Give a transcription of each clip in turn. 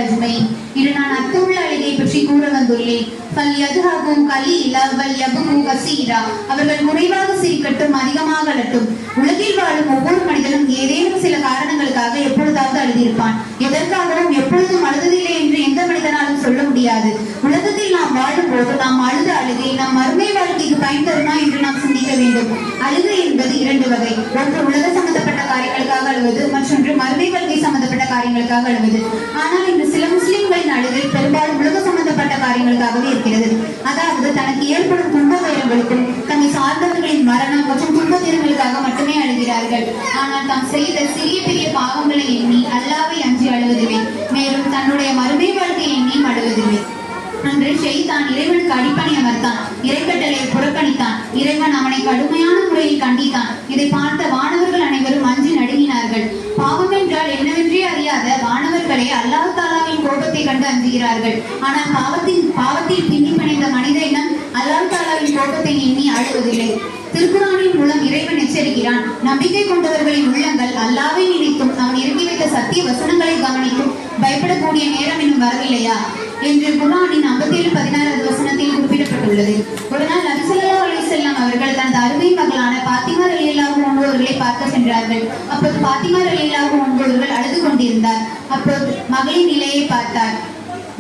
அஜ்மைன். இன்று நான் அர்த்தமுள்ள அழுகை பற்றி கூற வந்துள்ளேன். அவர்கள் குறைவாக சிரிக்கட்டும், அதிகமாக அழட்டும். உலகில் வாழும் ஒவ்வொரு மனிதனும் ஏதேனும் சில காரணங்களுக்காக எப்பொழுதாவது அழுதிருப்பான். எதற்காகவும் எப்பொழுதும் அழுததில்லை என்று எந்த மனிதனாலும் சொல்ல முடியாது. உலகத்தில் நாம் வாழும் போது நாம் அழுத அழுகை நம் மறுமை வாழ்க்கைக்கு பயன் தருமா என்று நாம் சிந்திக்க வேண்டும். அழுகை என்பது இரண்டு வகை. ஒன்று உலக சம்பந்தப்பட்ட காரியங்களுக்காக அழுவது, மற்றொன்று மறுமை வாழ்க்கை சம்பந்தப்பட்ட காரியங்களுக்காக அழுவது. ஆனால் இன்று சில முஸ்லிம்களின் அழுகை பெரும்பாலும் உலக சம்பந்தப்பட்ட காரியங்களுக்காகவே இருக்கிறது. அதாவது தனக்கு ஏற்படும் துன்ப துயரங்களுக்கும் தம்மை சார்ந்தவர்களின் மரணம் மற்றும் துன்ப துயரங்களுக்காக மட்டுமே அழுகிறார்கள். ஆனால் தாம் செய்த சிறிய பெரிய பாவங்களை எண்ணி அல்லாஹ்வை அஞ்சி அழுவதில்லை. மேலும் தன்னுடைய மறுமை வாழ்க்கையை எண்ணியும் அழுவதில்லை. அன்று ஷைத்தான் இறைவனுக்கு அடிப்பணி அமர்த்தான். இறைக்கட்டளை புறக்கணித்தான். இறைவன் அவனை கடுமையான முறையில் கண்டித்தான். இதை பார்த்த வானவர்கள் அனைவரும் அஞ்சி நடுங்கினார்கள். பாவம் என்றால் என்னவென்றே அறியாத வானவர்களே அல்லாஹ் தாலாவின் கோபத்தை கண்டு அஞ்சுகிறார்கள். ஆனால் பாவத்தில் பின்னி பிணைந்த மனித இனம் அல்லாஹ் தாலாவின் கோபத்தை எண்ணி அழுவதில்லை. திருக்குரானின் மூலம் இறைவன் எச்சரிக்கிறான். நம்பிக்கை கொண்டவர்களின் உள்ளங்கள் அல்லாஹ்வை நினைத்தும் அவன் இறக்கி வைத்த சத்திய வசனங்களை கவனித்தும் பயப்படக்கூடிய நேரம் இன்னும் வரவில்லையா என்று குர்ஆனின் 57:16 வசனத்தில் குறிப்பிடப்பட்டுள்ளது. ஒரு நாள் நபி ஸல்லல்லாஹு அலைஹி வஸல்லம் அவர்கள் தனது அருமை மகளான பாத்திமா ரலியல்லாஹு அன்ஹா அவர்களை பார்க்க சென்றார்கள். அப்போது பாத்திமா ரலியல்லாஹு அன்ஹா அவர்கள் அழுது கொண்டிருந்தார். அப்போது மகளின் நிலையை பார்த்தார்.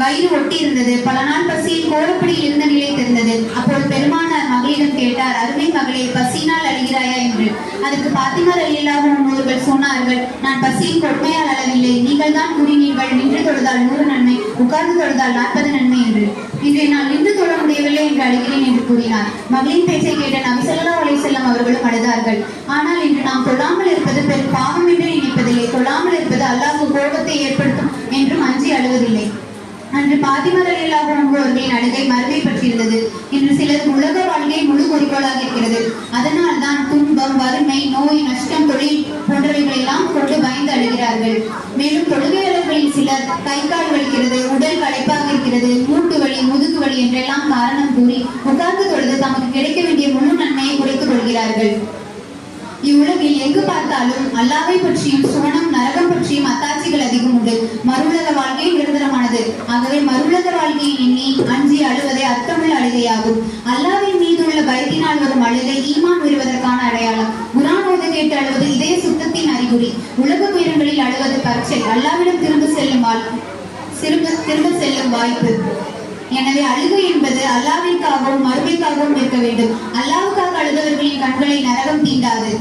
வயிறு ஒட்டி இருந்தது. பல நாள் பசியில் கோரப்படியில் இருந்த நிலை தெரிந்தது. அப்போது பெருமானார் மகளிடம் கேட்டார், அருமை மகளே, பசியினால் அழுகிறாயா என்று. அதற்கு பாத்திமா ரலியல்லாஹு அன்ஹா அவர்கள் சொன்னார்கள், நான் பசியின் கொடுமையால் அழவில்லை. நீங்கள் தான் கூறினீர்கள், நின்று தொழுதால் 100 நன்மை, உட்கார்ந்து தொழுதால் 40 நன்மை என்று. இன்று நான் நின்று தொழ முடியவில்லை என்று அழுகிறேன் என்று கூறினார். மகளின் பேச்சை கேட்ட நபி ஸல்லல்லாஹு அலைஹி வஸல்லம் அவர்களும் அழுதார்கள். ஆனால் இன்று நாம் தொழாமல் இருப்பது பெரும் பாவம் என்று நினைப்பதில்லை. தொழாமல் இருப்பது அல்லாஹ் கோபத்தை ஏற்படுத்தும் என்றும் அஞ்சி அழுவதில்லை. அன்று பாத்திமா ரலியல்லாஹு அன்ஹா அவர்களின் அழுகை மறுமை பற்றியிருந்தது. இன்று சிலர் உலக வாழ்க்கை முழு குறிக்கோளாக இருக்கிறது. அதனால் தான் துன்பம், வறுமை, நோய், நஷ்டம், தொழில் போன்றவைகளை எல்லாம் கொண்டு பயந்து அழுகிறார்கள். மேலும் தொழுகையாளர்களில் சிலர் கை கால் வலிக்கிறது, உடல் களைப்பாக இருக்கிறது, மூட்டு வலி, முதுகு வலி என்றெல்லாம் காரணம் கூறி உட்கார்ந்து தொழுது தமக்கு கிடைக்க வேண்டிய முழு நன்மையை குறைத்துக் கொள்கிறார்கள். இவ்வுலகில் எங்கு பார்த்தாலும் அல்லாஹ்வை பற்றியும் சுவனம் நரகம் பற்றியும் அத்தாட்சிகள் அதிகம் உண்டு. மறுவுலக வாழ்க்கை நிரந்தரமானது. ஆகவே மறுவுலக வாழ்க்கையை எண்ணி அஞ்சி அழுவதே அர்த்தமுள்ள அழுகையாகும். அல்லாஹ்வின் மீது உள்ள பயத்தினால் வரும் அழுகை ஈமான் உயர்வதற்கான அடையாளம். குர்ஆன் ஓத கேட்டு அழுவது இதய சுத்தத்தின் அறிகுறி. உலக துயரங்களில் அழுவது பரீட்சை, அல்லாஹ்விடம் திரும்ப செல்லும் வாய்ப்பு. எனவே அழுகை என்பது அல்லாஹ்விற்காகவும் மறுமைக்காகவும் இருக்க வேண்டும். அல்லாஹ்வுக்காக அழுதவர்களின் கண்களை நரகம் தீண்டாது.